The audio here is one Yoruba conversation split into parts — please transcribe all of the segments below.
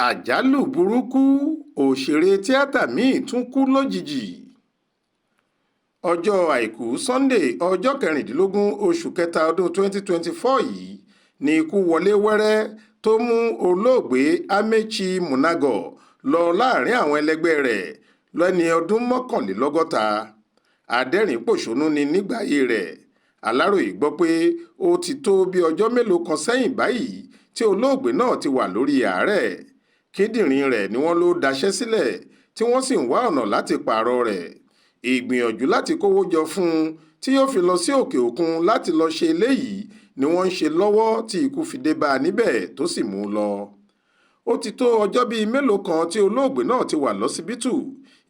Àjálù burúkú òṣèré tíátà míì tún kú lójijì. Ọjọ́ àìkú Sunday ọjọ́ 16 oṣù kẹta ọdún 2024 yìí ni ikú wọlé wẹ́rẹ́ tó mú olóògbé Amechi Munago lọ láàrin àwọn ẹlẹgbẹ́ rẹ̀ lẹ́ni ọdún 61. Adẹ́rìn-pòṣónú ni nígbà ayé rẹ̀. Aláròyé gbọ́ pé ó ti tó bí ọjọ́ mélòó kan sẹ́yìn báyìí tí olóògbé náà ti wà lórí àárẹ̀. Kíndìnrín rẹ̀ ni wọ́n ló daṣẹ́ sílẹ̀ tí wọ́n sì ń wá ọ̀nà láti pààrọ̀ rẹ̀. Ìgbìyànjú láti kówó jọ fún un tí yóò fi lọ sí òkè òkun láti lọ ṣe eléyìí ni wọ́n ń ṣe lọ́wọ́ tí ikú fi dé bá a níbẹ̀ tó sì mú un lọ. Ó ti tó ọjọ́ bíi mélòó kan tí olóògbé náà ti wà lọ́sibítù.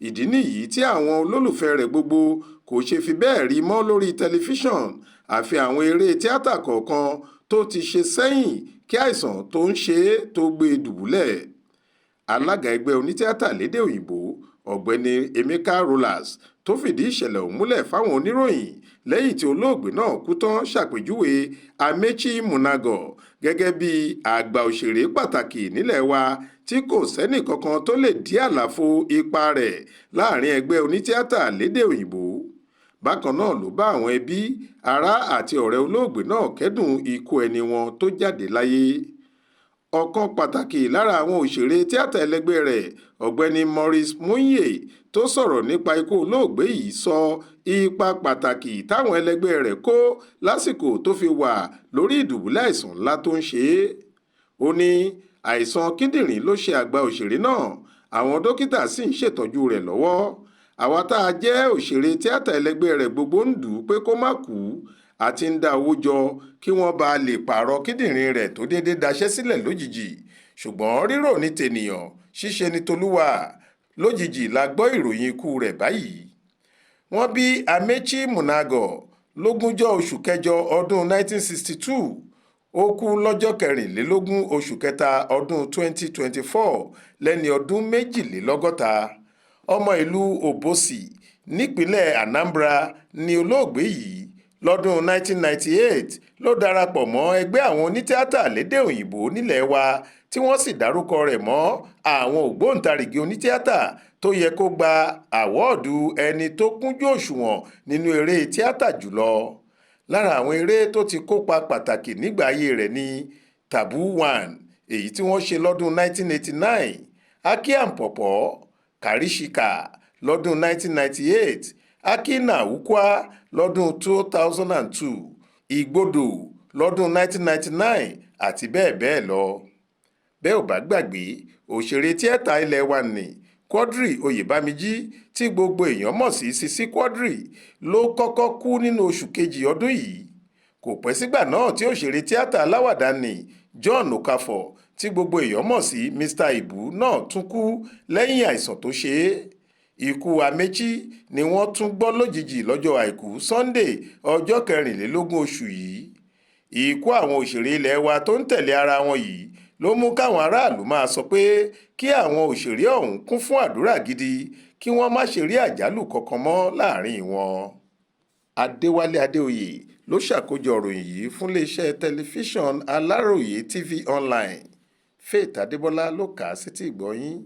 Ìdí nìyí tí àwọn olólùfẹ́ rẹ̀ gbogbo kò ṣe fi bẹ́ẹ̀ rí mọ́ lórí tẹlifíṣàn àfi àwọn eré tíátà kọ̀ọ̀kan tó ti ṣe sẹ́yìn kí àìsàn tó ń ṣe é tó gbé e dùbúlẹ̀. Alága ẹgbẹ́ onítíátà lédè òyìnbó ọ̀gbẹ́ni Emeka Rollas tó fìdí ìṣẹ̀lẹ̀ ọ̀hún múlẹ̀ fáwọn oníròyìn lẹ́yìn tí olóògbé náà kú tán ṣàpèjúwe Amechi Munago gẹ́gẹ́ bí àgbà òṣèré pàtàkì nílẹ̀ wa tí kò sẹ́nì kankan tó lè dí àlàfo ipa rẹ̀ láàrin ẹgbẹ́ onítíátà lédè òyìnbó. Bákan náà ló bá àwọn ẹbí, ará àti ọ̀rẹ́ olóògbé náà kẹ́dùn ikú ẹni wọn tó jáde láyé. Ọ̀kan pàtàkì lára àwọn òṣèré tíátà ẹlẹgbẹ́ rẹ̀ ọ̀gbẹ́ni Maurice Muye tó sọ̀rọ̀ nípa ikú olóògbé yìí sọ ipa pàtàkì táwọn ẹlẹgbẹ́ rẹ̀ kó lásìkò tó fi wà lórí ìdùbúlẹ̀ àìsàn ńlá tó ń ṣe é. Ó ní àìsàn kíndìnrín ló ṣe àgbà òṣèré náà, àwọn dókítà sì ń ṣètọ́jú rẹ̀ lọ́wọ́. Àwa tá a jẹ́ òṣèré tíátà ẹlẹgbẹ́ rẹ̀ gbogbo ń dù ú pé kó má kú àti ń dá owó jọ kí wọ́n bá lè pààrọ̀ kíndìnrín rẹ̀ tó déédé daṣẹ́ sílẹ̀ lójijì. Ṣùgbọ́n rírò ní tènìyàn, ṣíṣe ní tolúwa. Lójijì la gbọ́ ìròyìn ikú rẹ̀ báyìí. Wọ́n bí Amechi Munago lógúnjọ́ oṣù kẹjọ ọdún 1962. Ó kú lọ́jọ́ 24 oṣù kẹta ọdún 2024 lẹ́ni ọdún 62. Ọmọ ìlú Obosi nípínlẹ̀ Anambra ni olóògbé yìí. Lọ́dún 1998 ló darapọ̀ mọ́ ẹgbẹ́ àwọn onítíátà lédè òyìnbó nílẹ̀ wa tí wọ́n sì dárúkọ rẹ̀ mọ́ àwọn ògbóǹtarìgì onítíátà tó yẹ kó gba àwọ́ọ̀dù ẹni tó kúnjú òṣùwọ̀n nínú eré tíátà jùlọ. Lára àwọn eré tó ti kópa pàtàkì nígbà ayé rẹ̀ ni Taboo 1 èyí tí wọ́n ṣe lọ́dún 1989, Akiampọ̀pọ̀, Karishika lọ́dún 1998, Akina Ukwa lọ́dún 2002, Ìgbòdò lọ́dún 1999 àti bẹ́ẹ̀ bẹ́ẹ̀ lọ. Bẹ́ ò bá gbàgbé, òṣèré tíátà ilẹ̀ wa ní Quadri Oyèbámijí tí gbogbo èèyàn mọ̀ sí Sisi Quadri ló kọ́kọ́ kú nínú oṣù kejì ọdún yìí. Kò pẹ́ sígbà náà tí òṣèré tíátà aláwàdà ní John Okafor tí gbogbo èèyàn mọ̀ sí Mr. Ibu náà tún kú lẹ́yìn àìsàn tó ṣe é. Ikú Amechi ni wọ́n tún gbọ́ lójijì lọ́jọ́ àìkú Sunday ọjọ́ 24 oṣù yìí. Ikú àwọn òṣèré ilẹ̀ wa tó ń tẹ̀lé ara wọn yìí ló mú káwọn aráàlú máa sọ pé kí àwọn òṣèré ọ̀hún kún fún àdúrà gidi kí wọ́n má ṣe rí àjálù kankan mọ́ láàrin wọn. Adéwálé Adéoyè ló ṣàkójọ ìròyìn yìí fún iléeṣẹ́ tẹlifíṣàn Aláròyé TV Online. Faith Adébọ́lá ló kà á sétí ìgbọ́ yín.